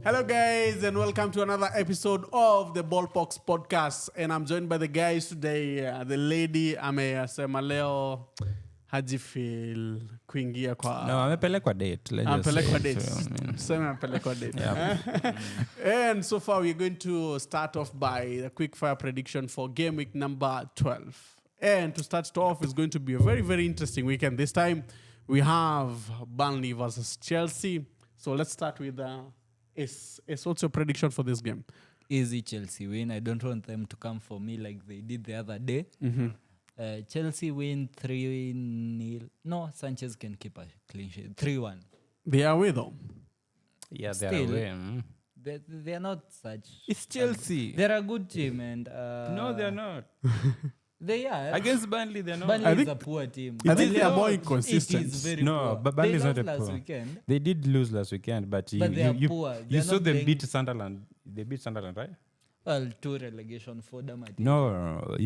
Hello, guys, and welcome to another episode of the Ballpox Podcast. And I'm joined by the guys today. The lady amesema leo hajifeel kuingia kwa... No, amepelekwa date. Amepelekwa date. Tuseme amepelekwa date. And so far, we're going to start off by a quick fire prediction for game week number 12. And to start off, it's going to be a very, very interesting weekend. This time, we have Burnley versus Chelsea. So let's start with... what's your prediction for this game? Easy Chelsea win. I don't want them to come for me like they did the other day. Chelsea win 3-0. No, Sanchez can keep a clean sheet. 3-1. They are away though. Yeah, they're away. They're not such... It's Chelsea. They're a good team and... no, they're not. They are. Against Burnley, they're not. Burnley is a poor team. I think they are more inconsistent. It is very No, poor. but Burnley is not a last poor. weekend. They did lose last weekend, but They are poor. You They're saw not them playing- beat Sunderland. They beat Sunderland, right? Well, 2 relegation for them. I think. No,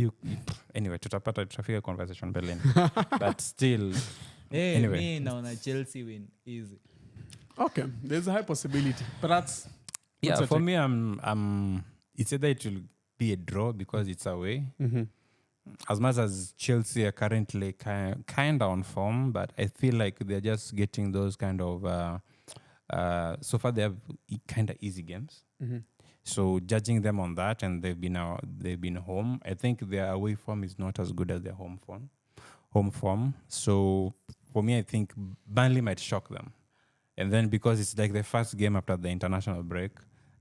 anyway, tutafika conversation Berlin. But still, Hey, anyway. me now na Chelsea win. Easy. Okay, there's a high possibility. But that's... yeah, your for take? me, it's either it will be a draw because it's away. As much as Chelsea are currently kind of on form, but I feel like they're just getting those kind of... so far, they have kind of easy games. So judging them on that, and they've been home, I think their away form is not as good as their home form. So for me, I think Burnley might shock them. And then because it's like the first game after the international break,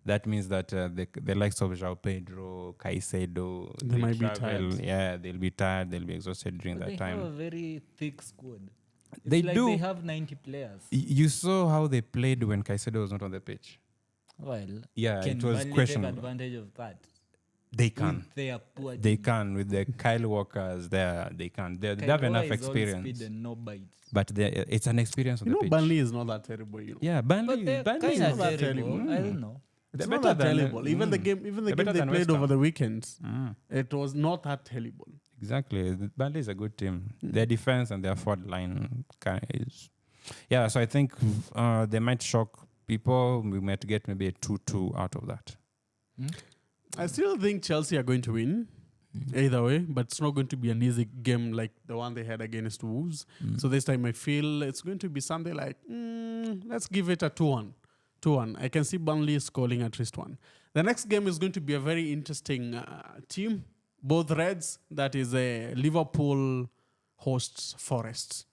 that means that the likes of João Pedro, Caicedo, They might be tired. Yeah, they'll be tired. They'll be exhausted during But that they time. have a very thick squad. It's They like do. They have 90 players. You saw how they played when Caicedo was not on the pitch. Well, Yeah, can it was Burnley questionable. take advantage of that? They can. With their poor They team. can. With the Kyle Walkers there, they can. They Kyle have enough Walker is all experience. speed and no bite. But it's an experience on You the know, pitch. Burnley is not that terrible, you know. Yeah, Burnley. But they're Burnley is kind not of that terrible. terrible. I don't know. It's They're not better that than- terrible. Even the game They're they better than played West over Ham. the weekends, it was not that terrible. Exactly. Burnley is a good team. Their defense and their forward line is... Yeah, so I think they might shock people. We might get maybe a 2-2 out of that. I still think Chelsea are going to win either way, but it's not going to be an easy game like the one they had against Wolves. So this time I feel it's going to be something like, let's give it a 2-1. 2-1. I can see Burnley scoring at least one. The next game is going to be a very interesting team. Both Reds, that is a Liverpool hosts Forest.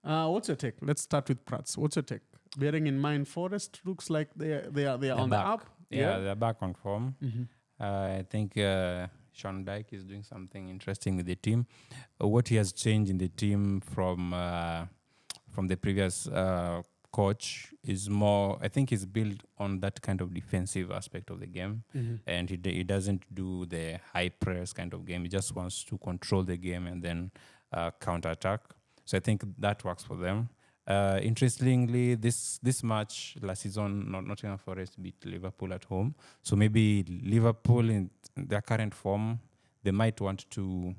What's your take? Let's start with Prats. What's your take? Bearing in mind, Forest looks like they are on back. the up. Yeah, they're back on form. I think Sean Dyche is doing something interesting with the team. What he has changed in the team from the previous coach is more, I think he's built on that kind of defensive aspect of the game. And he doesn't do the high press kind of game. He just wants to control the game and then counter-attack. So I think that works for them. Interestingly, this match last season, Nottingham Forest beat Liverpool at home. So maybe Liverpool in their current form, they might want to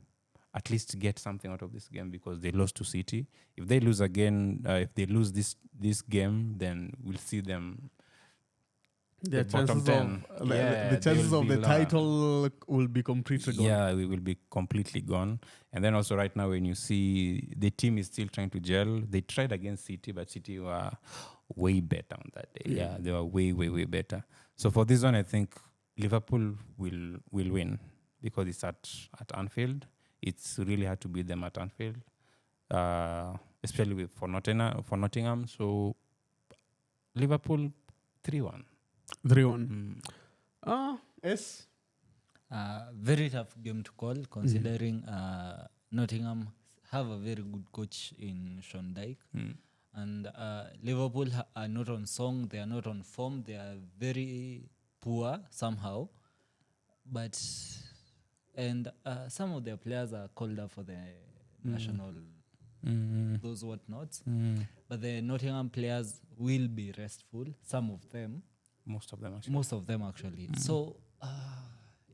at least get something out of this game because they lost to City. If they lose again, if they lose this game, then we'll see them. The bottom chances 10. of Yeah, the chances they'll of be the lower. title will be completely gone. Yeah, we will be completely gone. And then also right now when you see the team is still trying to gel, they tried against City, but City were way better on that day. Yeah, they were way, way, way better. So for this one, I think Liverpool will win because it's at Anfield. It's really hard to beat them at Anfield, especially for Nottingham. So Liverpool 3-1. 3-1. Yes. Very tough game to call considering Nottingham have a very good coach in Sean Dyche. And Liverpool are not on song. They are not on form. They are very poor somehow. But... And some of their players are called up for the national, those whatnots. But the Nottingham players will be restful. Some of them. Most of them actually. So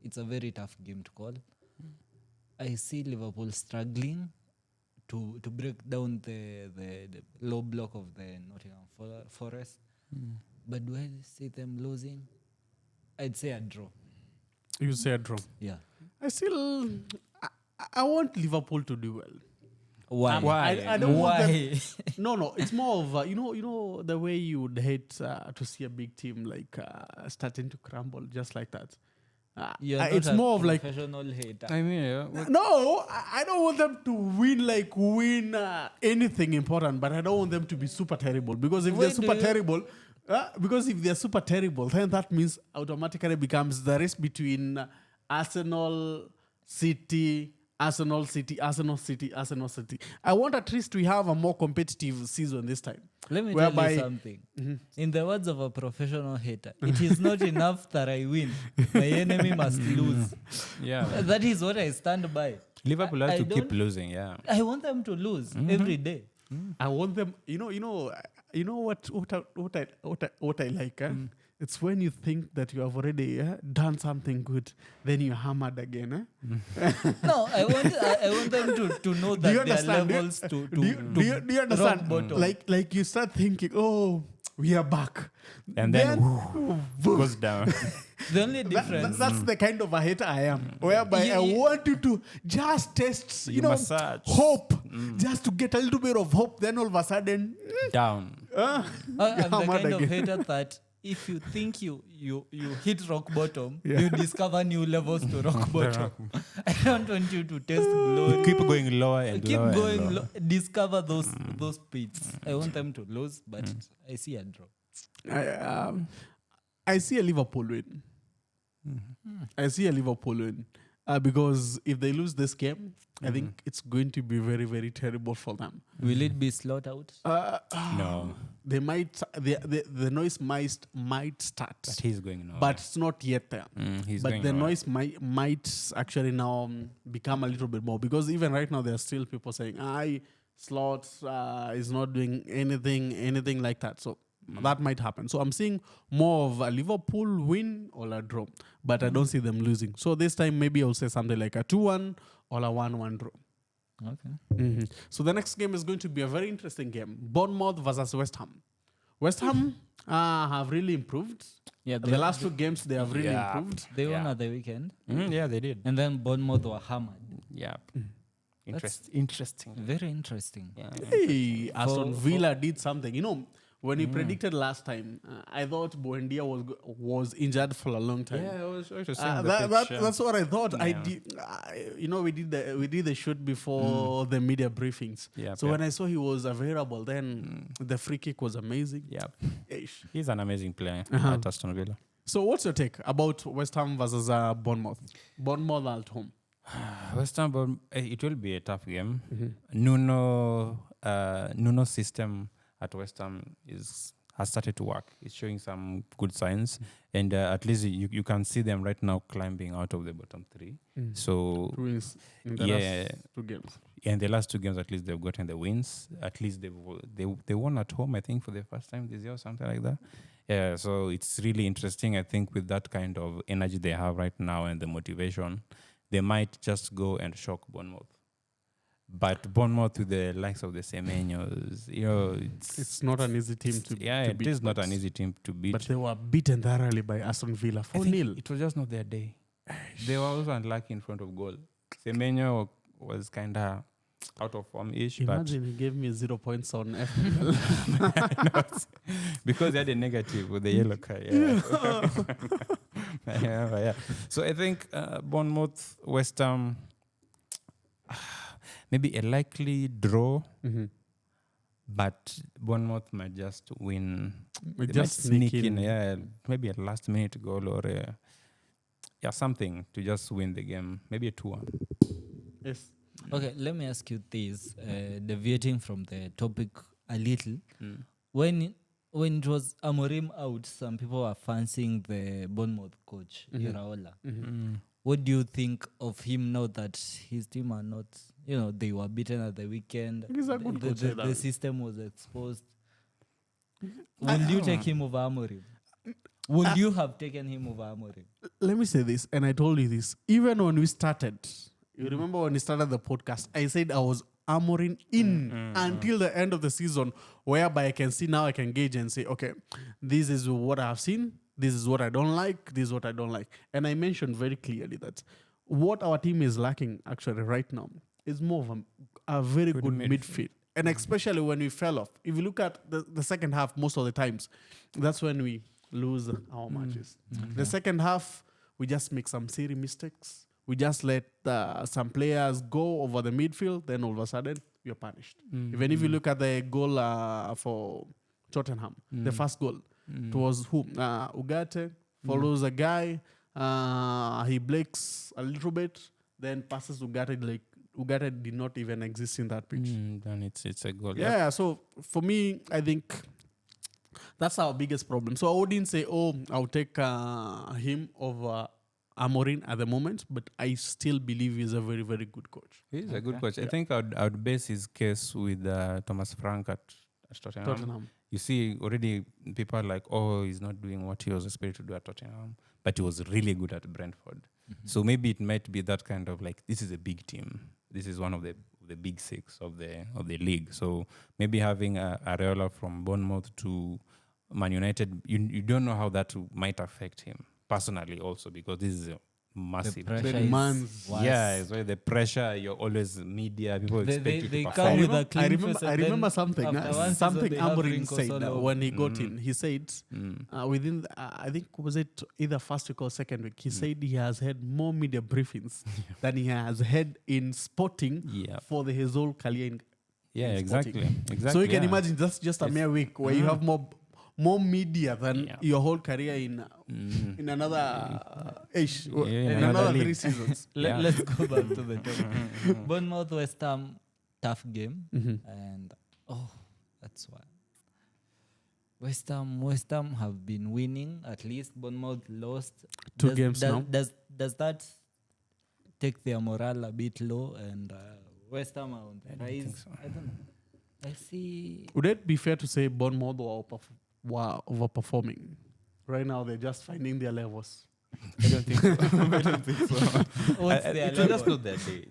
it's a very tough game to call. I see Liverpool struggling to break down the low block of the Nottingham Forest. But do I see them losing? I'd say a draw. You say a draw. Yeah. I want Liverpool to do well. Why? I don't want them. Why? No. It's more of you know the way you would hate to see a big team like starting to crumble just like that. It's more of like professional hater. I mean, no. I don't want them to win anything important, but I don't want them to be super terrible because if they're super terrible. Because if they're super terrible, then that means automatically becomes the race between Arsenal, City. I want at least to have a more competitive season this time. Let me tell you something. In the words of a professional hater, it is not enough that I win. My enemy must lose. yeah. That is what I stand by. Liverpool have to keep losing. Yeah. I want them to lose every day. I want them. You know what I like. It's when you think that you have already done something good, then you're hammered again. No, I want them to know that there are levels to do you understand? rock bottom. Like you start thinking, oh, we are back, And then goes down. The only difference. That's the kind of a hater I am, whereby I want you to just test, massage. hope, just to get a little bit of hope. Then all of a sudden, Down. I'm the kind of again. hater that if you think you hit rock bottom, you discover new levels to rock bottom. I don't want you to test glory. Keep going lower and Keep lower. going, and lower. discover those pits. I want them to lose, but I see a draw. I see a Liverpool win. I see a Liverpool win. Because if they lose this game, I think it's going to be very, very terrible for them. Will it be slot out? No. They might. The noise might start, But he's going nowhere. but it's not yet there. He's But going the nowhere. noise might actually now become a little bit more, because even right now there are still people saying, Slots is not doing anything like that. So that might happen. So I'm seeing more of a Liverpool win or a draw, but I don't see them losing. So this time maybe I'll say something like a 2-1 or a 1-1 draw. Okay. So the next game is going to be a very interesting game. Bournemouth versus West Ham. West Ham have really improved. Yeah, The last two games they have really improved. They won at the weekend, Yeah, they did. and then Bournemouth were hammered. Yeah. Interesting. Very interesting. Yeah. Hey, Aston For- Villa did something. When he predicted last time, I thought Buendia was injured for a long time. Yeah, I was saying That's what I thought. I did. We did the shoot before the media briefings. Yeah, So when I saw he was available, then the free kick was amazing. Yeah. Eish. He's an amazing player at Aston Villa. So what's your take about West Ham versus Bournemouth? Bournemouth at home. West Ham, it will be a tough game. Nuno's system at West Ham has started to work. It's showing some good signs, and at least you can see them right now climbing out of the bottom three. So Wins in the last two games. in the last two games, at least they've gotten the wins. At least they won at home, I think, for the first time this year or something like that. Yeah, so it's really interesting. I think with that kind of energy they have right now and the motivation, they might just go and shock Bournemouth. But Bournemouth with the likes of the Semenyos, It's not an easy team to it beat. is not an easy team to beat. But they were beaten thoroughly by Aston Villa. I think 4-0. it was just not their day. They were also unlucky in front of goal. Semenyo was kind of out of form-ish, Imagine he gave me 0 points on FPL. but because he had a negative with the yellow card. Yeah. So I think Bournemouth, West Ham, maybe a likely draw, but Bournemouth might just win. They just might sneak in. Maybe a last-minute goal or something to just win the game. Maybe a 2-1. Yes. Okay, let me ask you this, deviating from the topic a little. When it was Amorim out, some people were fancying the Bournemouth coach, Iraola. What do you think of him now that his team are not, they were beaten at the weekend? He's a good coach. The system was exposed. Will you take him over Amorim? Would you have taken him over Amorim? Let me say this, and I told you this. Even when we started, you remember when we started the podcast, I said I was Amorim in until the end of the season, whereby I can see now, I can gauge and say, okay, this is what I have seen, this is what I don't like, this is what I don't like. And I mentioned very clearly that what our team is lacking actually right now is more of a very good midfield. And especially when we fell off. If you look at the second half, most of the times, that's when we lose our matches. The second half, we just make some silly mistakes. We just let some players go over the midfield, then all of a sudden, you're punished. Even if you look at the goal for Tottenham, the first goal, it was who? Ugarte follows a guy, he blinks a little bit, then passes Ugarte. Like Ugarte did not even exist in that pitch. Then it's a goal. Yeah, so for me, I think that's our biggest problem. So I wouldn't say, I'll take him over Amorim at the moment, but I still believe he's a very, very good coach. He's a good coach. I think I would base his case with Thomas Frank at Tottenham. You see, already people are like, he's not doing what he was expected to do at Tottenham, but he was really good at Brentford. So maybe it might be that kind of like, this is a big team. This is one of the big six of the league. So maybe having Areola from Bournemouth to Man United, you don't know how that might affect him personally also, because this is a massive it's where the pressure, you're always media, people expect you to perform. I remember something Amorim said when he got in. He said within I think was it either first week or second week, he said he has had more media briefings than he has had in sporting for his whole career in exactly. So you can imagine that's just a mere week where you have more media than your whole career in another in another 3 seasons. Let's go back to the topic. Bournemouth West Ham, tough game, and that's why West Ham have been winning. At least Bournemouth lost 2 games now. Does that take their morale a bit low, and West Ham are on the rise? I don't know. I see. Would it be fair to say Bournemouth were overperforming? Right now, they're just finding their levels. I don't think so. What's their It was level? just not that day.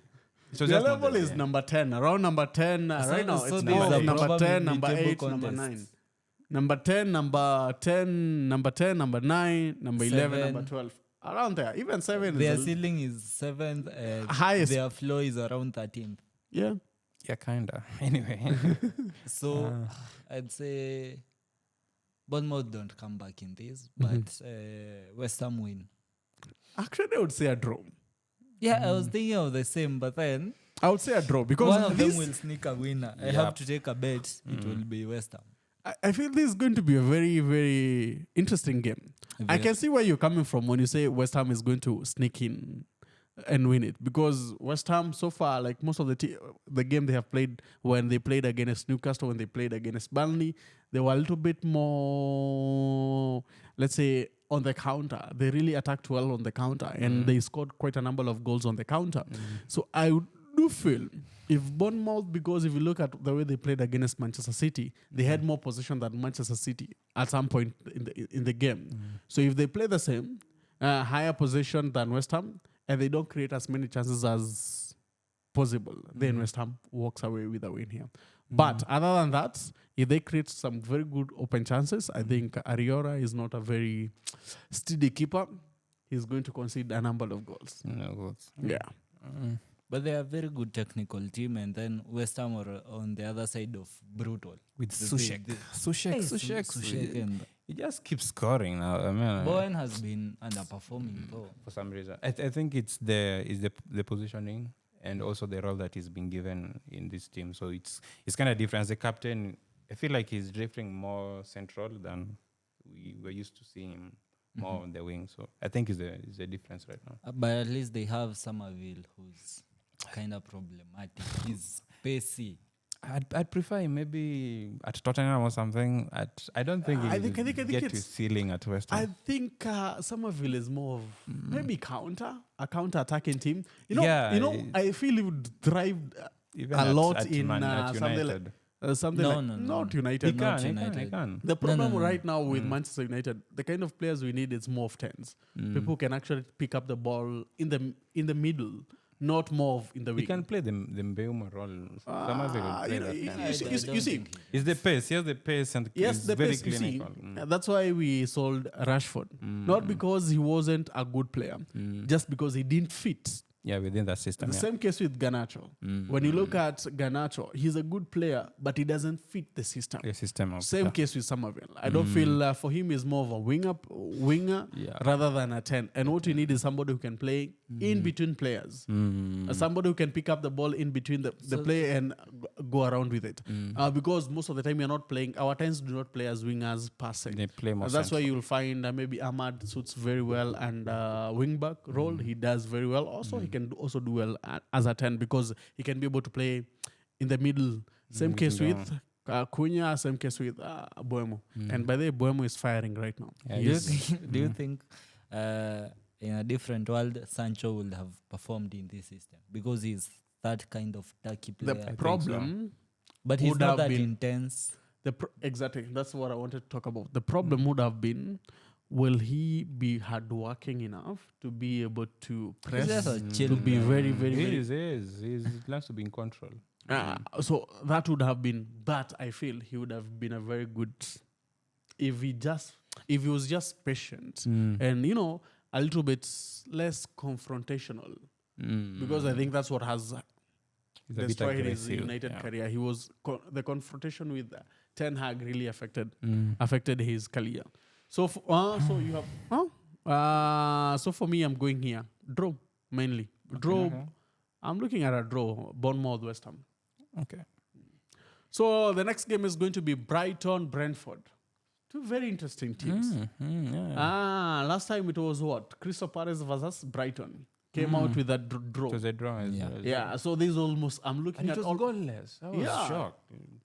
So Their level is number 10. Around number 10 right now. so It's these more are of number probably 10, number mid-table 8, number 9. contests. Number 10, number 10, number 10, number 9, number 11, 7. number 12. Around there. Even 7 Their is ceiling is 7th, and highest. their floor is around 13th. Yeah. Yeah, kinda. Anyway. So I'd say Bournemouth don't come back in this, but West Ham win. Actually, I would say a draw. Yeah, I was thinking of the same, but then I would say a draw because one of them this, will sneak a winner. I Yep. have to take a bet. It will be West Ham. I feel this is going to be a very, very interesting game. I can see where you're coming from when you say West Ham is going to sneak in and win it, because West Ham so far, like most of the game they have played, when they played against Newcastle, when they played against Burnley, they were a little bit more, let's say, on the counter. They really attacked well on the counter, and they scored quite a number of goals on the counter. So I do feel if Bournemouth, because if you look at the way they played against Manchester City, they had more possession than Manchester City at some point in the game. So if they play the same, higher possession than West Ham, and they don't create as many chances as possible, then West Ham walks away with a win here. But other than that, if they create some very good open chances, I think Areola is not a very steady keeper. He's going to concede a number of goals. No goals. Yeah. But they are a very good technical team, and then West Ham are on the other side of brutal. With The- Sushek. the- Sushek. and He just keeps scoring now. I mean, Bowen has been underperforming though. for some reason. I think it's the positioning and also the role that he's been given in this team. So it's kind of different. As a captain, I feel like he's drifting more central than we were used to seeing him more on the wing. So I think it's a difference right now. But at least they have Somerville, who's kind of problematic. He's pacey. I'd prefer him maybe at Tottenham or something. I don't think I he'll think get to it's- ceiling at West I Ham. think Somerville is more of maybe a counter-attacking team. Yeah, I feel he would thrive Even a at- lot at in at something like United. something No, like no, no, not no. United. He Not can. United. The problem no. right now with Manchester United, the kind of players we need is more of 10s. People who can actually pick up the ball in the middle not more in the He wing. can play the Mbeumo role. Samavi will play You know, that you, kind you of see, role. you see, you see, It's the pace. He has the pace and yes, he's the very pace, you see, clinical. that's why we sold Rashford. Not because he wasn't a good player, just because he didn't fit. Yeah, within that system. The Yeah. same case with Garnacho. When you look at Garnacho, he's a good player, but he doesn't fit the system. The system of Same case with Somerville. I don't feel for him is more of a winger Yeah. rather than a 10. And what you need is somebody who can play in between players. Somebody who can pick up the ball in between the play and go around with it. Because most of the time you're not playing, our 10s do not play as wingers per se. They play more That's why central. you'll find maybe Ahmad suits very well and wing back role. He does very well. Also, he can also do well as a 10 because he can be able to play in the middle. Same case with Cunha, same case with Buemo. And by the way, Buemo is firing right now. Yeah, Do He you is- think, in a different world, Sancho would have performed in this system? Because he's that kind of tacky the player. problem, But he's would not have that been- intense. exactly, that's what I wanted to talk about. The problem would have been, will he be hardworking enough to be able to press, just a to chill be guy. very, very, He very is. He learns to be in control. so that would have been, but I feel he would have been a very good if he was just patient and a little bit less confrontational, because I think that's what has He's a bit destroyed his aggressive. United Yeah. career. He was the confrontation with Ten Hag really affected his career. So so you have so for me, I'm going here draw mainly draw. Okay. I'm looking at a draw, Bournemouth, West Ham. Okay. So the next game is going to be Brighton, Brentford. Two very interesting teams. Yeah. Last time it was what? Crystal Palace versus Brighton. Came out with a draw. It was a draw. as Yeah. well. Yeah, so this is almost, I'm looking And at it was all. goalless. I was Yeah. shocked.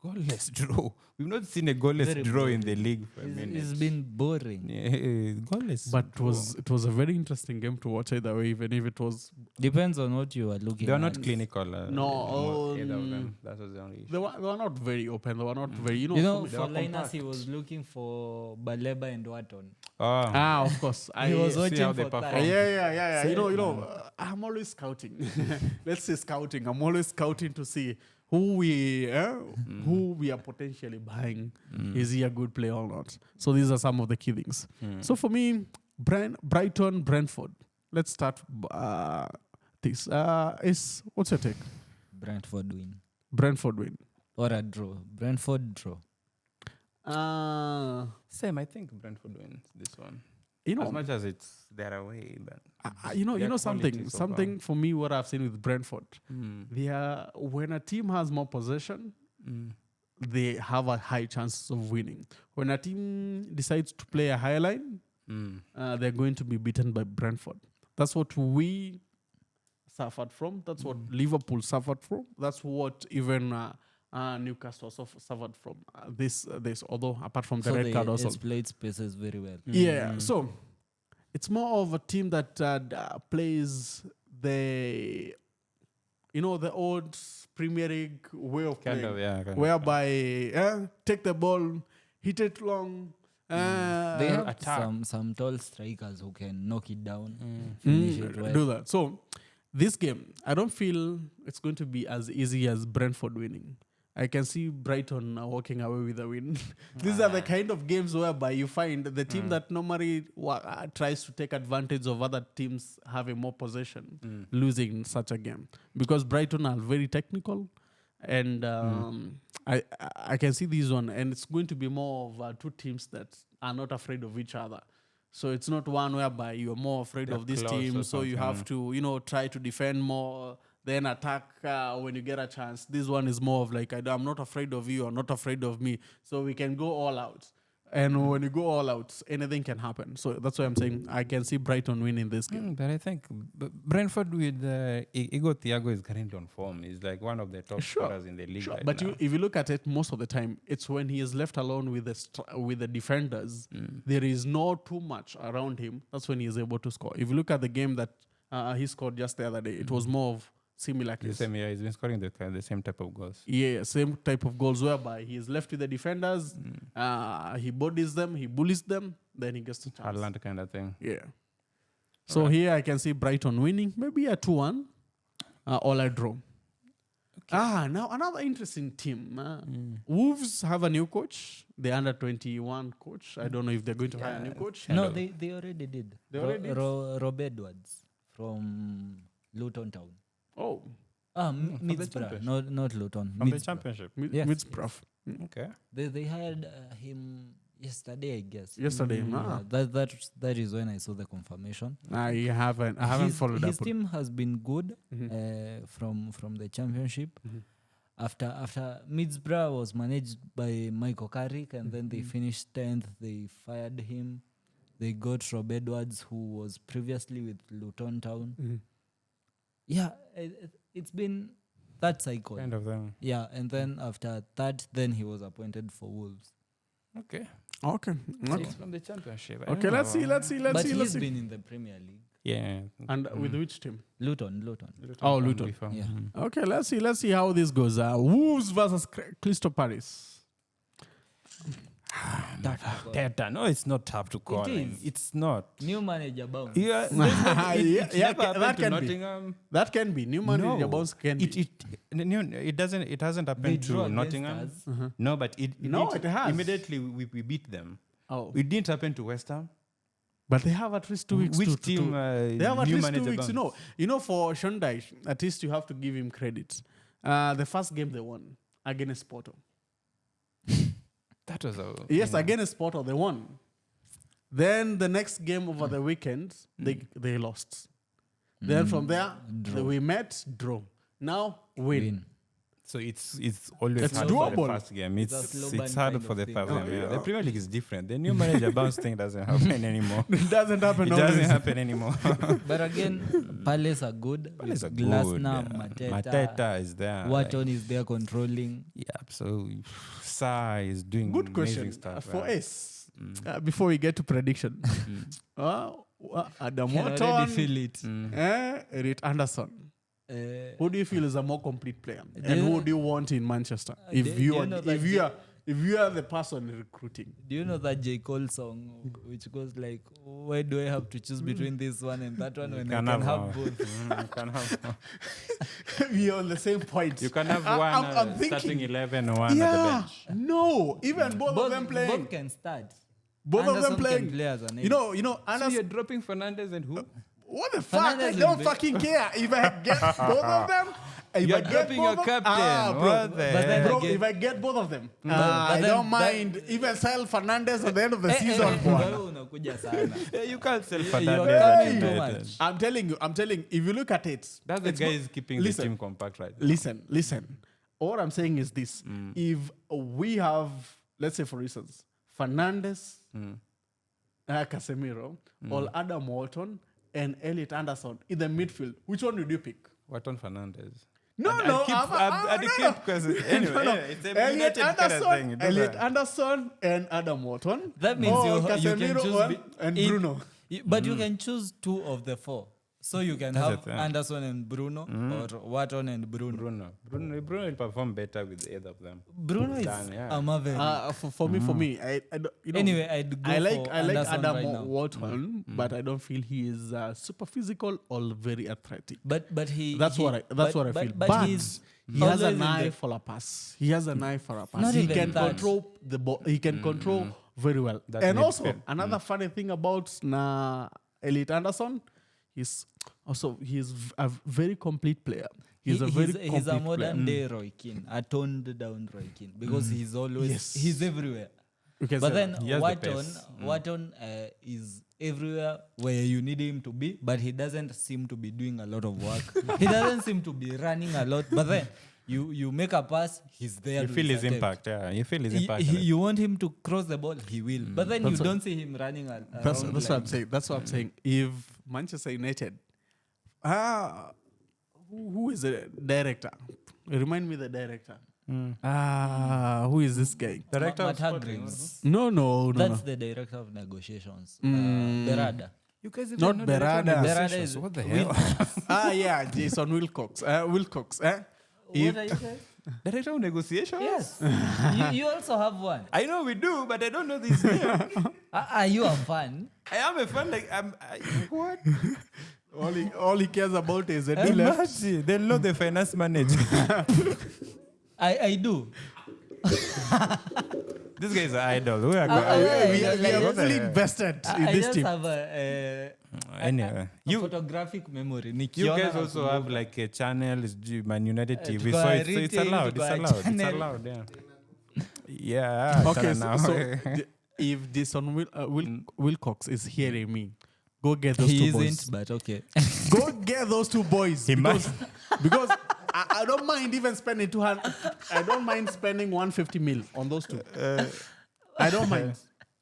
Goalless draw. We've not seen a goalless Very draw in the league for a It's minute. been boring. Yeah, goalless. But draw. it was a very interesting game to watch either way, even if it was. Depends on what you are looking They are at. not clinical. No, either of them. That was the only issue. They were not very open. They were not very, You know, for me- they for are Linus, compact. he was looking for Baleba and Watton. of course. He was see watching how they for perform. that. Yeah. So- I'm always scouting. Let's say scouting. I'm always scouting to see who we are potentially buying. Is he a good player or not? So these are some of the key things. So for me, Brighton, Brentford. Let's start this. What's your take? Brentford win. Brentford win. Or a draw. Brentford draw. Same, I think Brentford wins this one. You know, As much as it's their away, but you their know something. quality so Something for me, what I've seen with Brentford, Mm. they are, when a team has more possession, they have a high chance of winning. When a team decides to play a high line, they're going to be beaten by Brentford. That's what we suffered from. That's what Liverpool suffered from. That's what even Newcastle suffered from. This, although apart from the So red they card also. exploit spaces very well. Yeah, so it's more of a team that plays the old Premier League way of kind playing, of, yeah. kind of. whereby take the ball, hit it long. They have attack. some tall strikers who can knock it down, finish it well. do that. So this game, I don't feel it's going to be as easy as Brentford winning. I can see Brighton walking away with a win. These are the kind of games whereby you find the team that normally tries to take advantage of other teams having more possession, losing in such a game. Because Brighton are very technical, and I can see this one, and it's going to be more of two teams that are not afraid of each other. So it's not one whereby you're more afraid They're of this close team, or so you have something. to, try to defend more, then attack when you get a chance. This one is more of like, I'm not afraid of you, I'm not afraid of me. So we can go all out. And when you go all out, anything can happen. So that's why I'm saying I can see Brighton winning this game. But I think Brentford with Igor Thiago is currently on form. He's like one of the top scorers in the league right But now. if you look at it, most of the time, it's when he is left alone with the defenders, there is no too much around him. That's when he is able to score. If you look at the game that he scored just the other day, it was more of similar The case. same, yeah, he's been scoring the same type of goals. Yeah, same type of goals whereby he is left with the defenders, he bodies them, he bullies them, then he gets the chance. Haaland kind of thing. Yeah. So here I can see Brighton winning, maybe a 2-1. All I draw. Now another interesting team. Wolves have a new coach. The under-21 coach. I don't know if they're going to hire a new coach. No, they already did. They already did? Rob Edwards from Luton Town. Oh, Middlesbrough, not Luton. From the Middlesbrough. championship. Yes. Middlesbrough. Okay. They hired him yesterday, I guess. Yesterday. Yeah, that is when I saw the confirmation. I haven't followed his up. team has been good from the championship. After Middlesbrough was managed by Michael Carrick, and then they finished 10th. They fired him. They got Rob Edwards, who was previously with Luton Town. Yeah, it's been that cycle. Kind of them. Yeah, and then after that, then he was appointed for Wolves. Okay. Okay. So it's from the championship. I Okay, don't let's know. see. But he's been in the Premier League. Yeah. And with which team? Luton. Oh, Luton. Before. Yeah. Okay, let's see how this goes. Wolves versus Crystal Palace. No, it's not tough to call. It him. is. It's not. New manager bounce. Yeah, that can be. Nottingham. That can be. New manager No, bounce can be. It doesn't. It hasn't They happened drew to against Nottingham. us. No, but it has. Immediately we beat them. Oh. It didn't happen to West Ham. But they have at least 2 weeks. Which to team? they have at new least 2 manager weeks. bounce? You know, for Sean Dyche, at least you have to give him credit. The first game they won against Porto. That was a Yes, against Porto they won. Then the next game over the weekend they lost. Then from there we met, draw. Now win. So it's always It's hard for the doable. first game. It's a slow burn It's hard kind for of the thing. first Oh, game. Yeah. yeah. The Premier League is different. The new manager bounce thing doesn't happen anymore. It doesn't happen. It always. doesn't happen anymore. But again, Palace are good. Palace are With good. Glasner, Yeah. Mateta, Mateta is there. Watton is there controlling. Yeah, so Sa is doing Good amazing question stuff. for yeah. us. Before we get to prediction, Adam Can already Watton, feel it. Eric Anderson. Who do you feel is a more complete player, and you- who do you want in Manchester? do you know that If you are the person recruiting, Do you know that J. Cole song which goes like, why do I have to choose between this one and that one when I can have both? You can have. we are on the same point. You can have I- one I'm thinking, starting 11 or one at the bench. no, even both of them playing. Both can start. Both of them Anderson can playing. play as an You know, So Anderson. you're dropping Fernandez and who? What the fuck? I Fernandes don't will be- fucking care. If I get both of them, if You're I get dropping your both of- captain. bro. What the But then Bro, again- if I get both of them, but I then don't that- mind even sell Fernandez at the end of the season. Wewe unakuja sana. You can't sell You're Fernandez. coming too United. much. I'm telling you. If you look at it, That's the it's guy not- is keeping listen, the team compact right now. Listen. All I'm saying is this: if we have, let's say, for instance, Fernandez, Casemiro, or Adam Walton and Elliot Anderson in the midfield, which one would you pick? Watton Fernandez. No, I'd keep because anyway, it's a Elliot United kind of thing. Anderson, You do Elliot that. Anderson, and Adam Walton. That means or you can Casemiro choose and it- Bruno. But you can choose 2 of the 4. So you can have the thing. Anderson and Bruno or Watton and Bruno. Bruno will perform better with either of them. Bruno is Done, yeah. a marvel. For me, I don't, you know, Anyway, I'd go I like for Adam Anderson right now. Walton, but I don't feel he is super physical or very athletic. But he That's what I feel. But he's he has a always in eye the- for a pass. He has an eye for a pass. Not He even can that. control the ball. He can control very well. That And midfield. also another funny thing about Elliot Anderson is also he's a very complete player. He's a very complete he's a player. modern day Roy Keane, a toned down Roy Keane, because he's always Yes. he's everywhere. You can But say then that. He has the Watton, pace. Watton is everywhere where you need him to be, but he doesn't seem to be doing a lot of work. He doesn't seem to be running a lot. But then you make a pass, he's there. You to feel his intercept. impact, yeah. You feel his He- impact. you want him to cross the ball, he will. But then you That's what- don't see him running around. That's what I'm like- saying. That's what I'm saying. If Manchester United, who is the director? Remind me the director. Who is this guy? Director of Matt sporting, Hargreaves. No. That's the director of negotiations. Berada. You guys even Not know director of Berada. negotiations. Berada is- What the hell? Yeah, Jason Wilcox. Wilcox. What If- are you saying? Director of negotiations? Yes. you also have one. I know we do, but I don't know this name. Are you a fan? I am a fan. Like what? All he cares about is a do left. They'll know the finance manager. I do. This guy is an idol. We are We are fully invested in I this just team. have a anyway. photographic memory. You guys also have like a channel, it's Man United TV, so it's allowed. It's allowed. Yeah. Yeah. Okay, now. if this on Wilcox is hearing me, go get those He two isn't, boys. but okay. Go get those two boys. He because I don't mind even spending 200. I don't mind spending 150 mil on those two. I don't mind.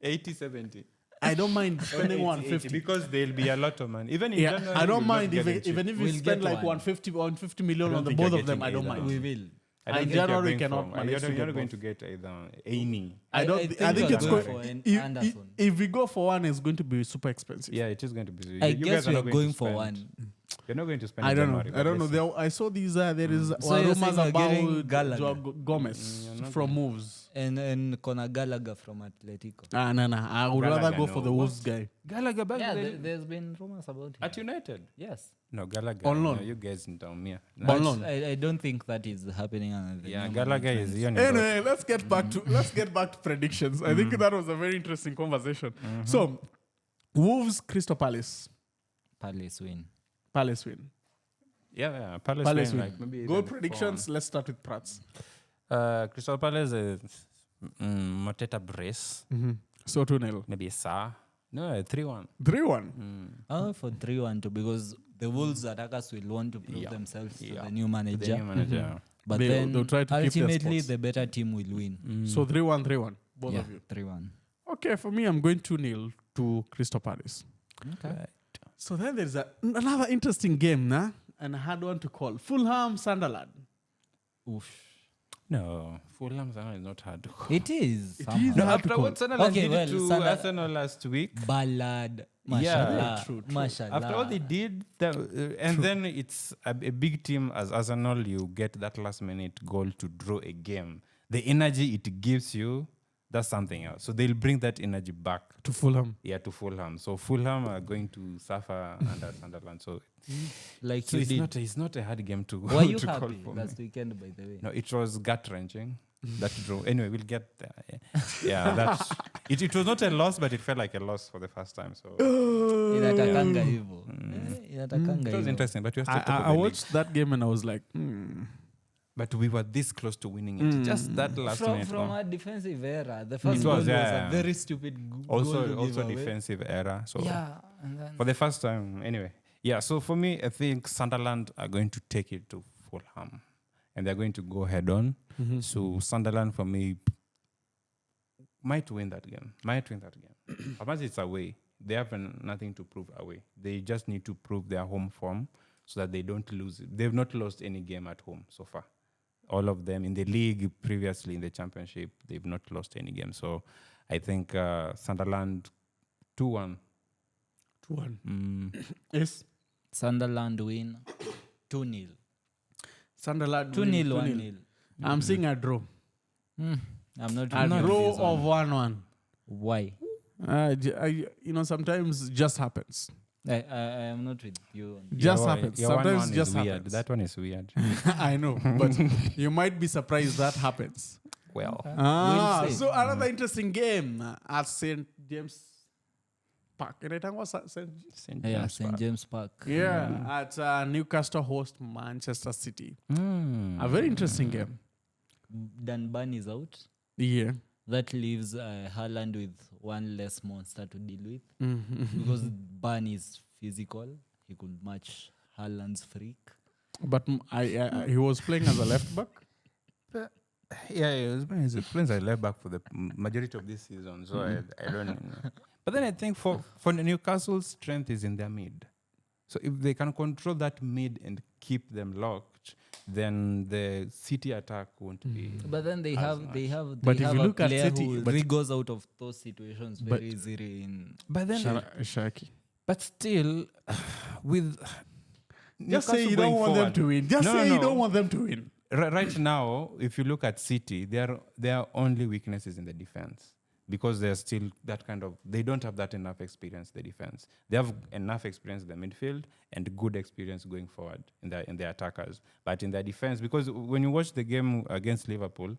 80, 70. I don't mind spending 150 because there'll be a lot of money. Even in January, I don't we'll mind not get even if we We'll spend get like one. 150 million I on don't the think both you're of them. I getting don't either. mind. We will. I don't And think you're January going cannot for- manage You're to not get going both. to get either any. I don't. I think you it's are going. for an If, Anderson. if we go for one, it's going to be super expensive. Yeah, it is going to be. I you guess guys are we not are to going for spend. one. You're not going to spend. I in don't January, know. I don't know. but There, I saw these. There is So you're rumors saying we're getting about Gallagher? Joao Gomez you're not from Wolves. And Conor Gallagher from Atletico. No. I would rather Gallagher, go for no. the Wolves guy. Gallagher back Yeah, then there's been rumors about him. at United. Yes. No, Gallagher. On loan. No, you guys in town, yeah. On loan. I don't think that is happening. Under the Yeah, new Gallagher is management. here. Anyway, let's get back to predictions. I think that was a very interesting conversation. So, Wolves, Crystal Palace. Palace win. Palace win. Yeah, Palace, Palace win. win. Like maybe Goal even predictions. Let's start with Prats. 4-1. Crystal Palace, Mateta brace, So 2-0. maybe a Sa. No, 3-1. 3-1. For 3-1 too, because the Wolves attackers will want to prove Yeah. themselves to Yeah. the new manager. The new manager. But They'll try to keep their ultimately spots. the better team will win. So 3-1. Both Yeah, of you. 3-1. Okay, for me, I'm going 2-0 to Crystal Palace. Okay. So then there's another interesting game, and a hard one to call. Fulham, Sunderland. Oof. No, Fulham is not hard to call. It is. It somehow. is No, hard after to call. what Sunderland Okay, did well, to Arsenal last week. Ballad. Yeah. Mashallah. True. Mashallah. After what they did, and then it's a big team as Arsenal, you get that last minute goal to draw a game. The energy it gives you, that's something else. So they'll bring that energy back. To Fulham. Yeah, to Fulham. So Fulham are going to suffer under Sunderland. So, Like so you it's did. not a hard game to Were you to call happy for me. last weekend, by the way? No, it was gut wrenching. That draw. Anyway, we'll get there. Yeah, that's it was not a loss, but it felt like a loss for the first time. So Inatakanga hivyo. Inatakanga it was hivyo. interesting. But we are still top of I the league. watched that game and I was like, But we were this close to winning it. Just that last minute. From no? a defensive era, the first It goal was, was yeah. a very stupid goal Also to give away. defensive error. So Yeah, and then for the first time, anyway. Yeah. So for me, I think Sunderland are going to take it to Fulham, and they're going to go head on. So Sunderland for me might win that game. Unless it's away, they have nothing to prove away. They just need to prove their home form so that they don't lose. They've not lost any game at home so far. All of them in the league previously in the championship, they've not lost any game. So I think Sunderland 2-1. 2-1. Yes. Sunderland win 2-0. Sunderland 2-0, 2-0. 1-0. I'm seeing a draw. I'm not A really draw with this of one. 1-1. Why? Sometimes it just happens. I am not with you. On Just Your- happens. your Sometimes 1-1 it is just weird. happens. That one is weird. I know, but you might be surprised that happens. Well, We'll see. So another interesting game at St. James Park. St. James Park. Yeah, at Newcastle host Manchester City. Hmm. A very interesting game. Dunban is out. Yeah. That leaves Haaland with one less monster to deal with. Because Ban is physical. He could match Haaland's freak. But he was playing as a left back. Yeah, he's playing as a left back for the majority of this season, so I don't know. But then I think for Newcastle's strength is in their mid. So if they can control that mid and keep them locked, then the City attack won't be. But then they have But if you a look at player City- who but- goes out of those situations very easily. But then, Shaki. but still, with Just say Newcastle you don't going want them forward- to win. Just No, say no, you no. don't want them to win. Right now, if you look at City, their only weakness is in the defense. because they're still that kind of, they don't have that enough experience, the defense. They have enough experience in the midfield and good experience going forward in their attackers. But in their defense, because when you watch the game against Liverpool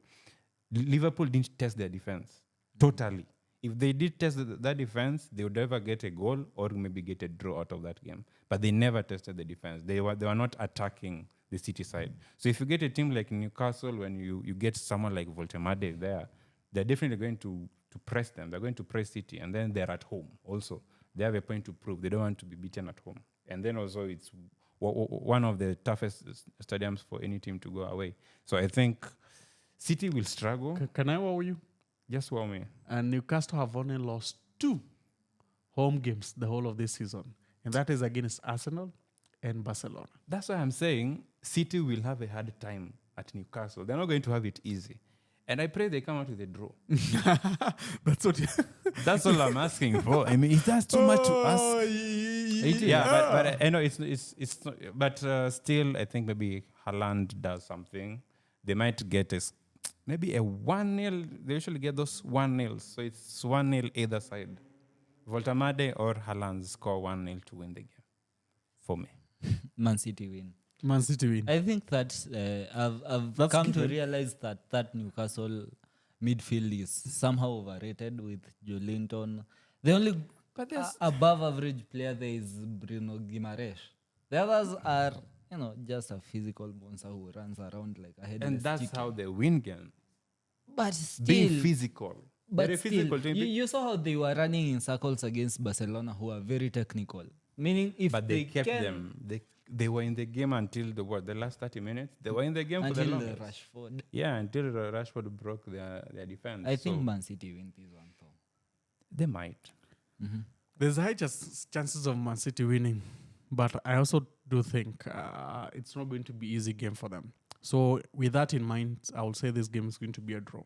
didn't test their defense totally. If they did test that defense, they would never get a goal or maybe get a draw out of that game. But they never tested the defense. They were not attacking the City side. So if you get a team like Newcastle, when you get someone like Voltemade there, they're definitely going to press them. They're going to press City, and then they're at home also. They have a point to prove. They don't want to be beaten at home. And then also it's one of the toughest stadiums for any team to go away. So I think City will struggle. Can I wow you? Just wow me. And Newcastle have only lost 2 home games the whole of this season. And that is against Arsenal and Barcelona. That's why I'm saying City will have a hard time at Newcastle. They're not going to have it easy. And I pray they come out with a draw. That's what. That's all I'm asking for. I mean, is that too much to ask? Yeah, but I know it's not, but still, I think maybe Haaland does something. They might get maybe a 1-0. They usually get those 1-0. So it's 1-0 either side. Voltemade or Haaland score 1-0 to win the game. For me. Man City win. Man City win. I think that I've come to realize that Newcastle midfield is somehow overrated with Joelinton. The only above average player there is Bruno Guimaraes. The others are, just a physical monster who runs around like a headless And that's chicken. how they win game. But still, Being physical. but They're a still, physical team. you saw how they were running in circles against Barcelona, who are very technical. Meaning, if But they kept can, them. They were in the game until the last 30 minutes. They were in the game for the until longest. Rashford. Yeah, until Rashford broke their defense. I think So Man City win this one though. they might. There's high chances of Man City winning. But I also do think it's not going to be easy game for them. So with that in mind, I will say this game is going to be a draw.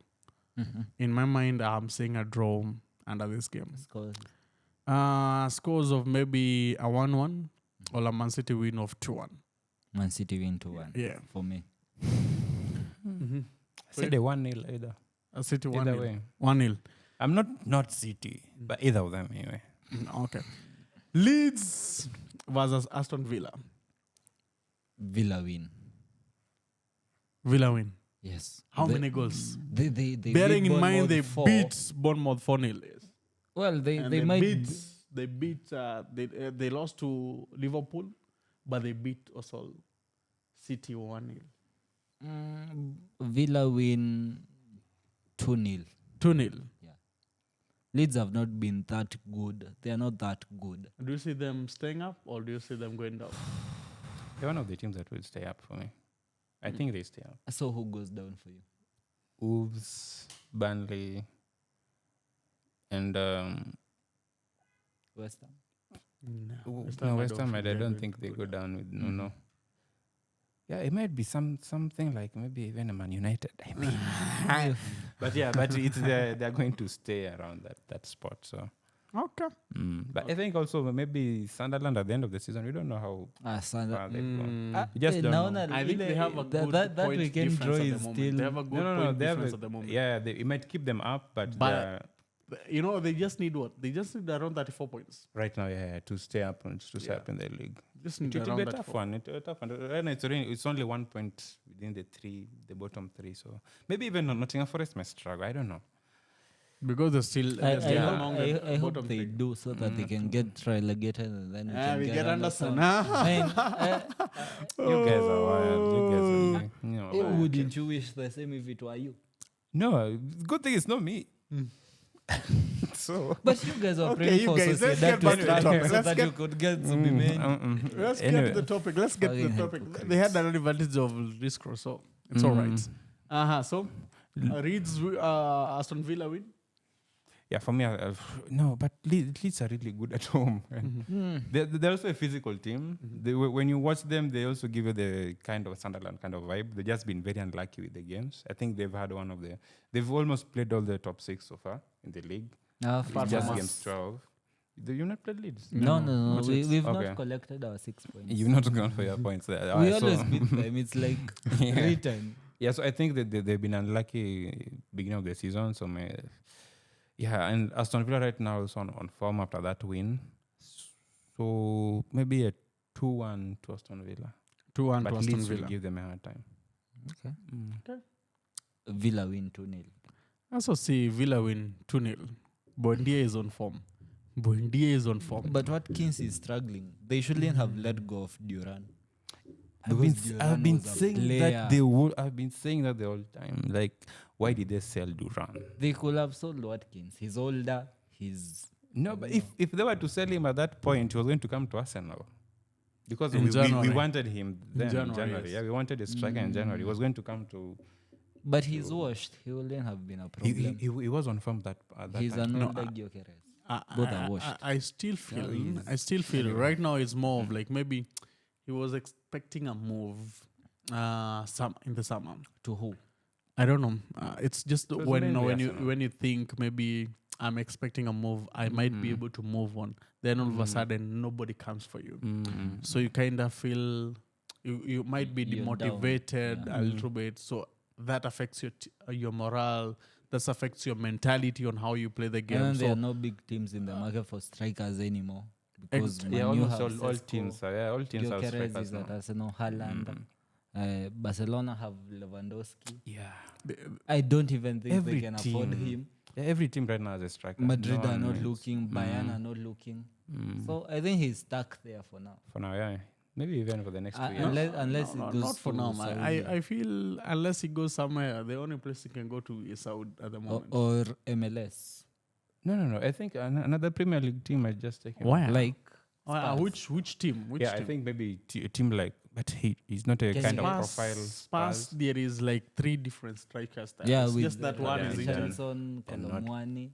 In my mind, I'm saying a draw under this game. Scores of maybe a 1-1 or a Man City win of 2-1. Man City win 2-1. Yeah. For me. I said a 1-0 either. A City Either 1-0. way. 1-0. I'm not City, but either of them anyway. Okay. Leeds versus Aston Villa. Villa win. Villa win. Yes. How many goals? They Bearing beat in mind Bournemouth they 4. beat Bournemouth 4-0. Yes. Well, they And might they lost to Liverpool, but they beat also City 1-0. Villa win 2-0. 2-0. Yeah. Leeds have not been that good. They are not that good. Do you see them staying up or do you see them going down? They're one of the teams that will stay up for me. I think they stay up. So who goes down for you? Wolves, Burnley, and West Ham. West Ham. I don't think they go down with no. Yeah, it might be something like maybe even a Man United. I mean, but it's they're going to stay around that spot. So Okay. But I think also maybe Sunderland at the end of the season. We don't know how far they go. You just don't know. I think they have a good that point weekend draw difference at is the moment. still. They have a good point difference at the moment. Yeah, it might keep them up, but they just need what? They just need around 34 points. right now, to stay up and to stay up in the league. Just It need will around be a 34. tough one. It's a tough one. Right now, it's only 1 point within the bottom 3. So maybe even Nottingham Forest might struggle. I don't know. Because they're still I among the hope bottom they three. do so that they can get relegated and then We can get Anderson. I mean, You guys are wild. You guys are wouldn't you wish the same if it were you? No, good thing it's not me. So But you guys are Okay, praying you for guys, let's Sociedad get to back to the struggle topic. so Let's that get- you could get to be made. Let's Anyway. get to the topic. Let's get to the Fucking topic. hypocrites. They had an advantage of this cross, so it's all right. So, Leeds, Aston Villa win. yeah, for me, no, but Leeds are really good at home. They're also a physical team. When you watch them, they also give you the kind of Sunderland kind of vibe. They've just been very unlucky with the games. I think they've had they've almost played all the top 6 so far in the league. Apart Just from us. against 12. You've not played Leeds? No. not yet. We've Okay. not collected our 6 points. You've not gone for your points there. We So- always beat them. It's like Yeah. written. Yeah, so I think that they've been unlucky beginning of the season. So Yeah, and Aston Villa right now is on form after that win. So maybe a 2-1 to Aston Villa. 2-1 But to Aston Leeds will Villa. give them a hard time. Okay. Villa win 2-0. I also see Villa win 2-0. Buendia is on form. Buendia is on form. But Watkins is struggling. They shouldn't have let go of Duran. I've Because been Duran was a saying player. that I've been saying that the whole time. Like, why did they sell Duran? They could have sold Watkins. He's older. He's No, but if they were to sell him at that point, he was going to come to Arsenal. Because In we January. wanted him then in January, January. yes. Yeah, we wanted a striker in January. He was going to come to. But he's washed. He wouldn't have been a problem. He was on form at that He's time. an older Gyökeres. Both are washed. I still feel right now it's more of like maybe he was expecting a move in the summer. To who? I don't know. It's just So it's when mainly Arsenal. when you think maybe I'm expecting a move, I might be able to move on. Then all of a sudden nobody comes for you. So you kind of feel you might be You're down. demotivated Yeah. a little bit. So that affects your morale. That affects your mentality on how you play the game. And there So are no big teams in the market for strikers anymore. Because Yeah, Man U almost have all Sesko, teams are. All teams have Gyökeres strikers is at now. Arsenal, Haaland. Barcelona have Lewandowski. Yeah. I don't even think Every they can afford team. him. Yeah, every team right now has a striker. Madrid No are one not knows. looking. Bayern are not looking. So I think he's stuck there for now. For now, yeah. Maybe even for the next 2 years. Unless no, it goes not for to now, man. Saudi I feel unless he goes somewhere, the only place he can go to is Saudi at the moment. or MLS. No. I think another Premier League team might just take him. Why? Like Which team? Which Yeah, team? I think maybe a team like, but he's not a Can kind you- of profile. Spurs, there is like 3 different strikers there. yeah, It's with just that one yeah, is yeah. injured. Richarlison, And not- Kolomwani,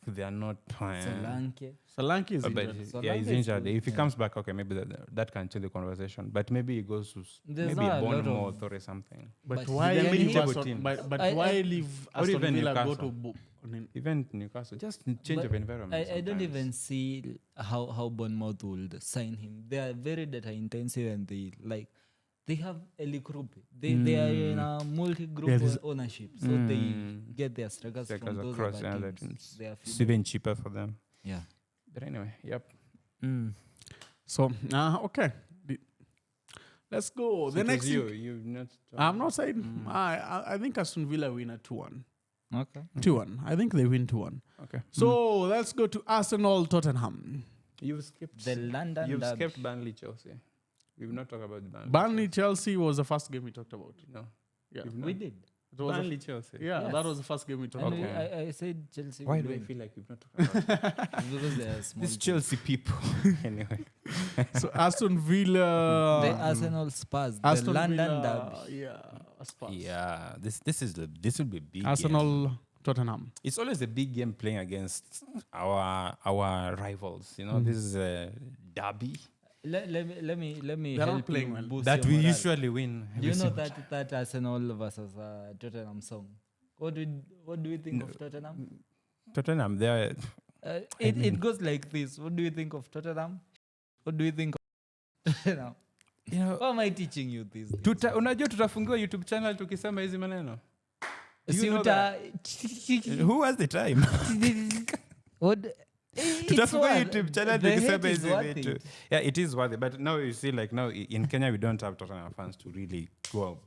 They are not. Solanke. Solanke is But injured. So yeah, he's Solanke is injured. good, If he yeah. comes back, okay, maybe that can change the conversation. But maybe he goes to There's maybe not a lot Bournemouth of- or something. But But why then leave he- Aston, but I- why I- leave Or Aston even Villa go Newcastle. to Even Newcastle, just change But of environment. I don't sometimes. even see how Bournemouth would sign him. They are very data intensive and they have Eli Krupe. They are in a multi-group Yeah, this- ownership, so they get their strikers from Strikers those across other other teams. teams. They are It's feeding- even cheaper for them. yeah. But anyway, yep. So, okay. Let's go. The So it next was thing, you not. I'm not saying, I think Aston Villa win at 2-1. Okay. 2-1. I think they win 2-1. Okay. So, let's go to Arsenal Tottenham. You've skipped. The London You've derby. skipped Burnley, Chelsea. We've not talked about Burnley. Burnley Chelsea was the first game we talked about. No. Yeah. You've We not. did. It was the Burnley, Chelsea. Yeah, Yes. that was the first game we talked And about. Okay. I said Chelsea. Why will do I win. feel like we've not talked about it? Because they are small. These teams. Chelsea people. Anyway. So Aston Villa, The Arsenal Spurs. Aston the London Villa, derby. yeah, Spurs. Yeah, this will be a big. Game. Arsenal, Tottenham. It's always a big game playing against our rivals. You know, this is a derby Let me They're not help playing you well. boost that your we morale. usually win. Do you every know single that Arsenal versus Tottenham song? What do you think of Tottenham? Tottenham, they're It goes like this. What do you think of Tottenham? What do you think of Tottenham? you know. Why am I teaching you this? Unajua tutafungiwa YouTube channel tukisema hizi maneno. Do you Si know uta- Who has the time? What- It's Tutafungiwa worth- YouTube channel the tukisema hate is hizi worth vitu. it. Yeah, it is worth it. But now you see, like now in Kenya, we don't have Tottenham fans to really go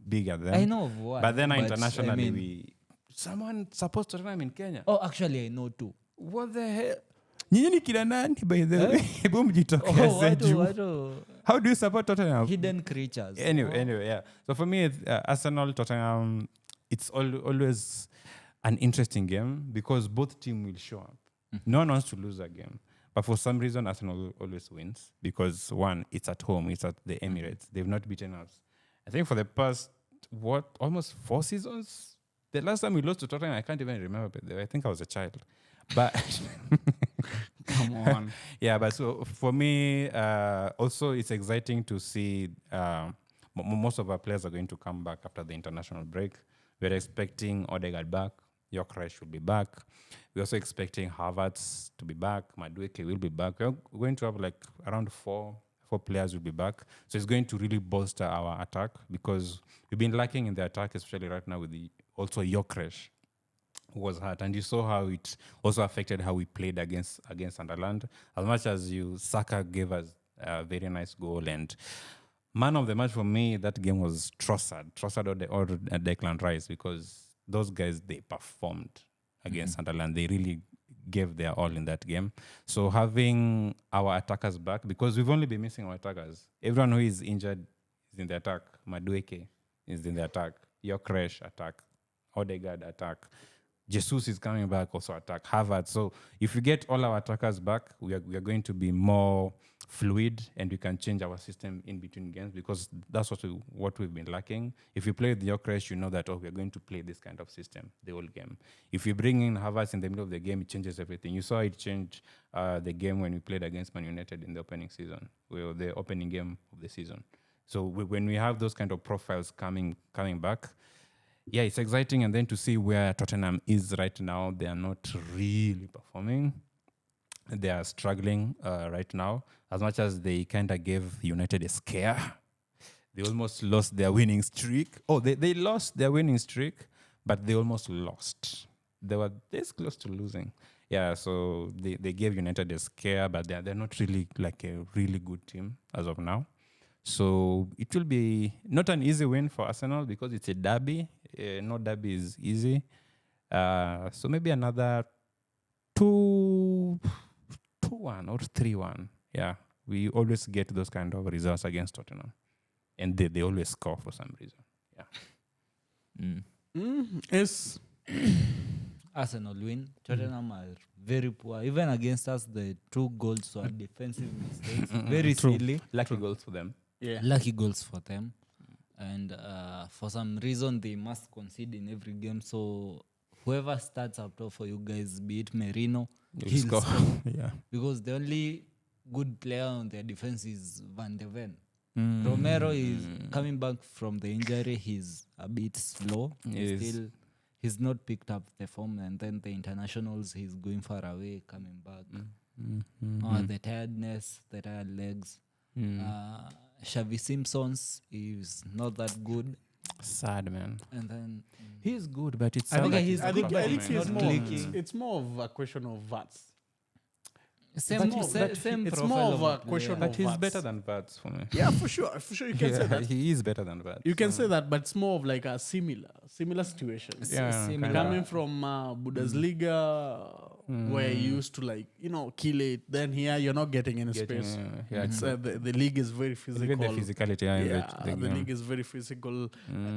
bigger than them. I know of what. But then I internationally, mean- someone supposed Tottenham in Kenya. Oh, actually, I know too. What the hell? Nyinyi ni kila nani by the way? Hebu Oh, mjitokeze juu. what How do you support Tottenham? hidden creatures. Anyway, yeah. So for me, Arsenal, Tottenham, it's always an interesting game because both teams will show up. No one wants to lose a game. But for some reason, Arsenal always wins because, one, it's at home. It's at the Emirates. They've not beaten us. I think for the past, almost 4 seasons? The last time we lost to Tottenham, I can't even remember. But I think I was a child. But Come on. yeah, but so for me, also it's exciting to see most of our players are going to come back after the international break. We're expecting Odegaard back. Gyökeres will be back. We're also expecting Havertz to be back. Madueke will be back. We're going to have like around four players will be back. So it's going to really bolster our attack because we've been lacking in the attack, especially right now with also Gyökeres. was hurt, and you saw how it also affected how we played against Sunderland. As much as Saka gave us a very nice goal, and man of the match for me that game was Trossard or Declan Rice, because those guys, they performed against Sunderland. They really gave their all in that game. So having our attackers back, because we've only been missing our attackers. Everyone who is injured is in the attack. Madueke is in the attack. Yokresh attack. Odegaard attack. Jesus is coming back, also attack. Havertz. So if we get all our attackers back, we are going to be more fluid, and we can change our system in between games, because that's what we've been lacking. If you play with Yokresh, you know that, we're going to play this kind of system the whole game. If you bring in Havertz in the middle of the game, it changes everything. You saw it change the game when we played against Man United in the opening season, the opening game of the season. So when we have those kind of profiles coming back, yeah, it's exciting. And then to see where Tottenham is right now, they are not really performing. They are struggling right now. As much as they kind of gave United a scare, they almost lost their winning streak. Oh, they lost their winning streak, but they almost lost. They were this close to losing. Yeah, so they gave United a scare, but they're not really like a really good team as of now. So it will be not an easy win for Arsenal, because it's a derby. No derby is easy. So maybe another 2-1 or 3-1. Yeah, we always get those kind of results against Tottenham. And they always score for some reason. Yeah. Yes. Arsenal win. Tottenham are very poor. Even against us, the 2 goals were defensive mistakes. Very silly. Lucky goals for them. Yeah. Lucky goals for them. And for some reason, they must concede in every game. So whoever starts up top for you guys, be it Merino, he'll score. Yeah. Because the only good player on their defense is Van de Ven. Romero is coming back from the injury. He's a bit slow. He's not picked up the form. And then the internationals, he's going far away, coming back. The tiredness, the tired legs. Xavi Simpsons is not that good. Sad, man. And then He's good, but it's I think he's good, but it's it's not clicking. It's more of a question of VATs. Same It's profile more of a player. question But of he's VATs. better than Vats for me. Yeah, for sure you can say that. He is better than Vats. You can say that, but it's more of like a similar situations. Yeah, Similar. Coming from Bundesliga, where you used to kill it, then here you're not getting any space. It's, the league is very physical. Even the physicality. The league is very physical.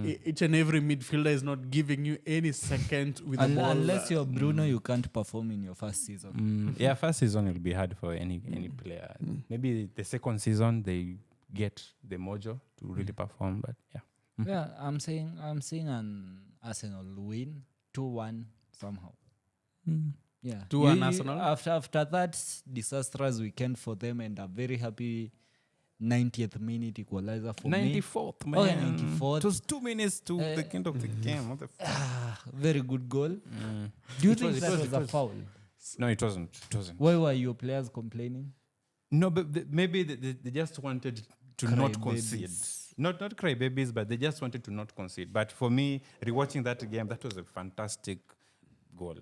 Each and every midfielder is not giving you any second with the ball. Unless you're Bruno, you can't perform in your first season. Yeah, first season will be hard for any player. Maybe the second season they get the mojo to really perform. But yeah. Yeah, I'm saying an Arsenal win 2-1 somehow. Yeah, 2-1 Arsenal? After that disastrous weekend for them, and a very happy 90th minute equalizer for me. 94th, man. Oh, yeah, 94th. It was 2 minutes to the end of the game. What the Very good goal. Do you think that was a foul? No, it wasn't. Why were your players complaining? No, but maybe they just wanted to Cry not babies. concede. Not cry babies, but they just wanted to not concede. But for me, rewatching that game, that was a fantastic goal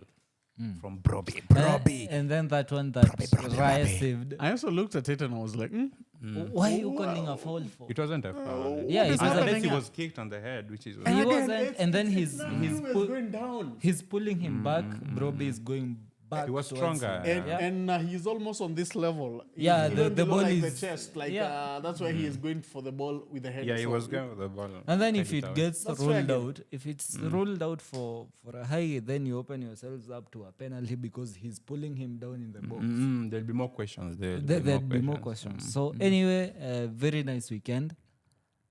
from Broby. And then that one that Raya saved. I also looked at it and I was like, Why are you calling a foul for? It wasn't a foul. Yeah, it was Unless he was kicked on the head, which is... He wasn't, and then he's going down. he's pulling him back. Broby is going back. He was towards stronger. him. And he's almost on this level. Yeah, Even the below, ball like is- the chest. yeah. That's why he is going for the ball with the head. Yeah, he So was going with the ball. And then Take if it out. gets That's fair ruled game. out, if it's ruled out for a high, then you open yourselves up to a penalty because he's pulling him down in the box. There'll be more questions. There'll be more questions. So anyway, very nice weekend.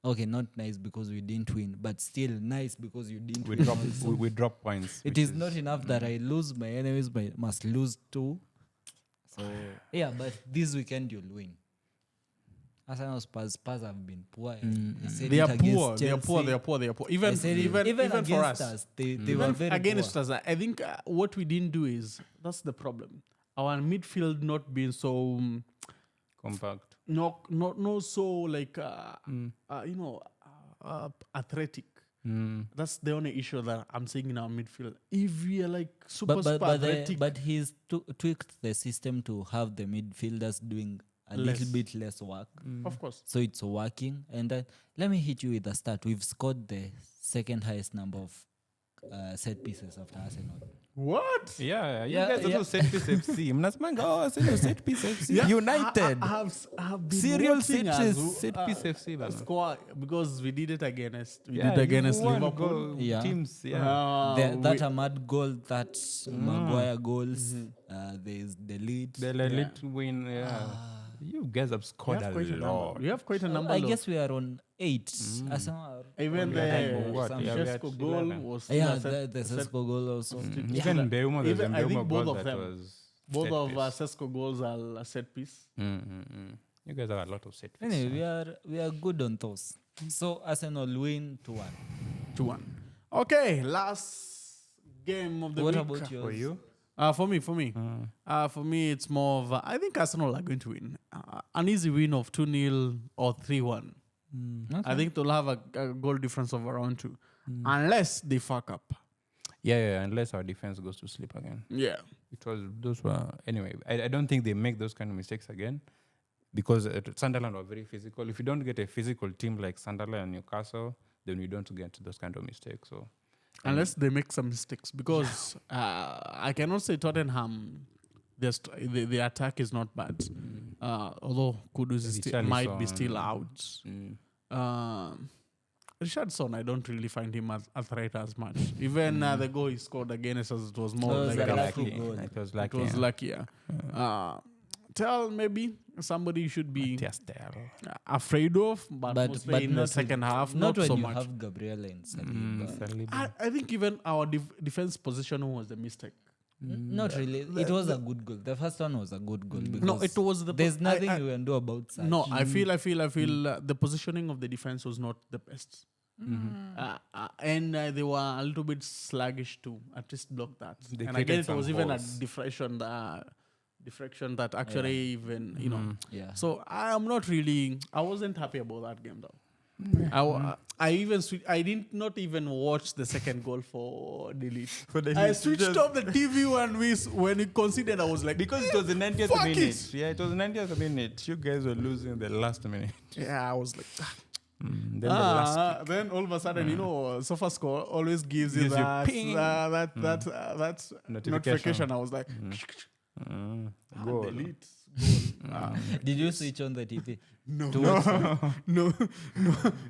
Okay, not nice because we didn't win, but still nice because you didn't We win. drop we drop points. It which is not enough that I lose, my enemies must lose too. So yeah, but this weekend you'll win. Arsenal Spurs have been poor. I said they it are against poor. They are poor. Chelsea. They are poor. They are poor. I Even said it even for against us. they were Even very against poor. us, I think what we didn't do is that's the problem. Our midfield not being so compact. not so like athletic. That's the only issue that I'm seeing in our midfield. If we are like super But athletic, but he's tweaked the system to have the midfielders doing a little bit less work. of course. So it's working. And let me hit you with a stat. We've scored the second highest number of set pieces after Arsenal. What? Yeah, you Yeah, guys yeah. also set piece FC. Mnasmanga, Arsenal set piece FC. Yeah, United. I have been Serial watching set piece FC. bana. score because we did it against Yeah, did against you won Liverpool. goal Yeah. teams. Yeah. That Ahmad goal, that Maguire goals, there's the lead. The elite win. Yeah. You guys have we scored have a quite a number. lot. We have quite a number. I though. guess we are on 8. Arsenal are Even probably the on what? some- Yeah, we had Francesco goal 11. was Yeah, set- the set- Sesko goal also. Even Beumo, there's a Even- I think Beumo both goal of that them. was both set of piece. Sesko goals are a set piece. You guys have a lot of set piece. Anyway, we are good on those. So Arsenal win 2-1. 2-1. Okay, last game of the What week. about yours? For you? For me, it's more of I think Arsenal are going to win. An easy win of 2-0 or 3-1. I think they'll have a goal difference of around 2, unless they fuck up. Yeah, unless our defense goes to sleep again. Yeah. Because those were anyway. I don't think they make those kind of mistakes again, because Sunderland are very physical. If you don't get a physical team like Sunderland and Newcastle, then you don't get those kind of mistakes. So Unless they make some mistakes, because I cannot say Tottenham. The attack is not bad, although Kudus is might be still out. Richardson, I don't really find him as a threat as much. Even the goal he scored against us, it was more Oh, like it was a a lucky. lucky goal. It was It lucky. was lucky. Yeah. Tell maybe somebody should be afraid of, but mostly in the not second half, Not not when so you much. have Gabriel and Saliba. I think even our defense position was a mistake. Not really. It was a good goal. The first one was a good goal. No, it was the. There's nothing you can do about that. No, I feel the positioning of the defense was not the best. And they were a little bit sluggish to at least block that. They And again, created it was some even a holes. deflection that actually even, Yeah. So I wasn't happy about that game though. I did not even watch the second goal for Delete. I switched off the TV when it conceded. I was like, Because it was the 90th Fuck minute. it. Yeah, it was the 90th minute. You guys were losing the last minute. yeah, I was like, Then the last. then all of a sudden, SofaScore always gives you Gives you that ping. that notification. I was like, Goal. Delete. Did you switch on the TV? No.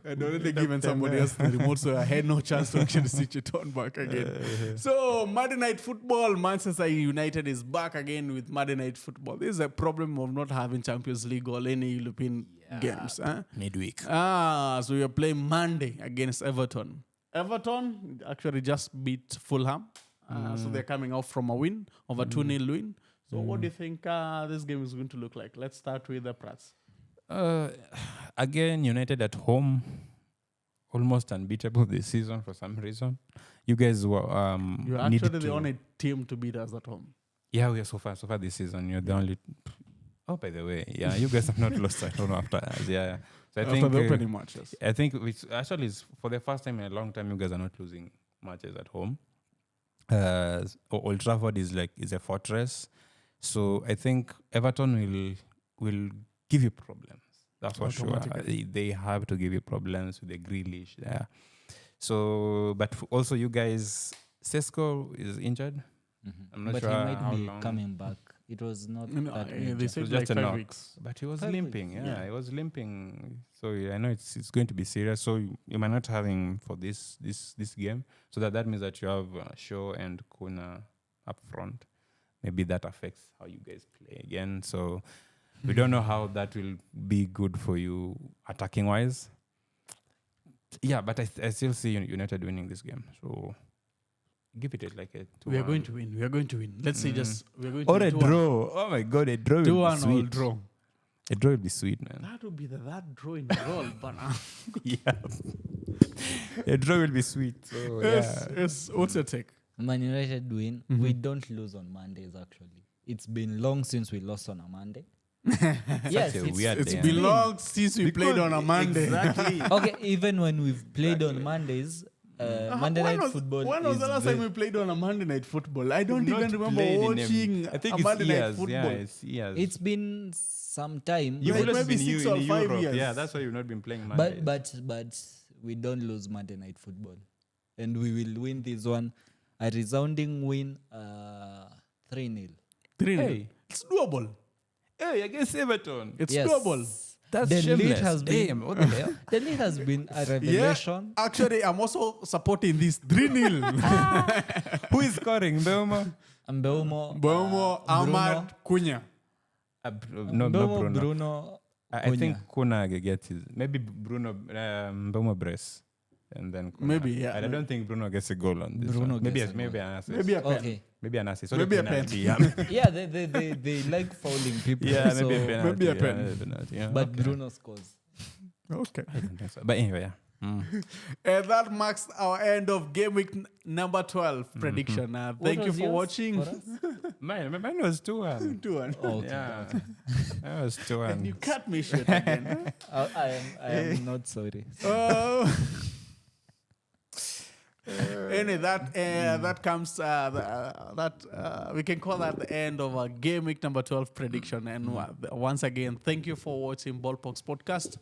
I'd already given somebody else the remote, so I had no chance to actually switch it on back again. So, Monday Night Football, Manchester United is back again with Monday Night Football. This is a problem of not having Champions League or any European games. Midweek. So we are playing Monday against Everton. Everton actually just beat Fulham. So they're coming off from a win, of a 2-0 win. So what do you think this game is going to look like? Let's start with the Prats. Again, United at home, almost unbeatable this season for some reason. You guys were You're actually the only team to beat us at home. Yeah, we are so far this season. You're the only. Oh, by the way, yeah, you guys have not lost at home after us. Yeah, so I After think the opening matches. I think it's actually for the first time in a long time, you guys are not losing matches at home. Old Trafford is a fortress, so I think Everton will give you problems. That's for sure. They have to give you problems with the Grealish there. So, but also you guys, Sesko is injured. I'm not But sure he might how be long. coming back. It was not that They major. said was like just a 5 knock. weeks. But he was 5 limping. weeks, Yeah, he was limping. So I know it's going to be serious. So you might not have him for this game. So that means that you have Shaw and Kuna up front. Maybe that affects how you guys play again. So we don't know how that will be good for you attacking wise. Yeah, but I still see United winning this game. So give it like a 2-1. We are going to win. We are going to win. Let's say just we're going to Or win a 2-1. draw. Oh my God, a draw will be 2-1 or sweet. draw. A draw will be sweet, man. That would be that draw in the world, but Yeah. A draw will be sweet. So, yes. What's your take? Man United win. We don't lose on Mondays, actually. It's been long since we lost on a Monday. Yes, Such a it's weird It's day. been long since we played on a Monday. Exactly. okay, even when we've played on Mondays, Monday When night was- football. When was is the last very- time we played on a Monday night football? I don't Not even remember played in a- watching I think a it's Monday night years. football. Yeah, it's years. It's been some time. You've like always maybe been 6 in or 5 Europe. years. Yeah, that's why you've not been playing Mondays. But we don't lose Monday night football, and we will win this one, a resounding win, 3-0. 3-0. Hey. It's doable. Hey, against Everton. It's Yes. doable. That's the lead shameless. has been Damn, what the hell? the lead has been a Yeah. revelation. Actually, I'm also supporting this 3-0. Who is scoring? Mbeumo? Mbeumo, Bomo, Ahmad, Cunha. No, Mbeumo, Bruno. Bruno. I think Kuna gets his. Maybe Bruno, Mbeumo brace. And then Kuna. Maybe, yeah. And I don't think Bruno gets a goal on this Bruno one. Maybe gets a maybe goal. an assist. Maybe a pen. Okay. Maybe an assist. Maybe a penalty. Yeah, Yeah, they like fouling people. yeah so, maybe a penalty. maybe a yeah, pen. maybe a penalty. Yeah, But okay. Bruno scores. Okay. I don't think so. But anyway, yeah. And that marks our end of game week number 12 prediction. What Thank you was for yours watching. for us? Mine was 2-1. 2-1. Oh, okay. Yeah, that was 2-1. And you cut me short again. I am not sorry. Oh. Anyway, that comes we can call that the end of our game week number 12 prediction. And once again, thank you for watching Ballparks podcast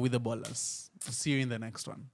with the Ballers. See you in the next one.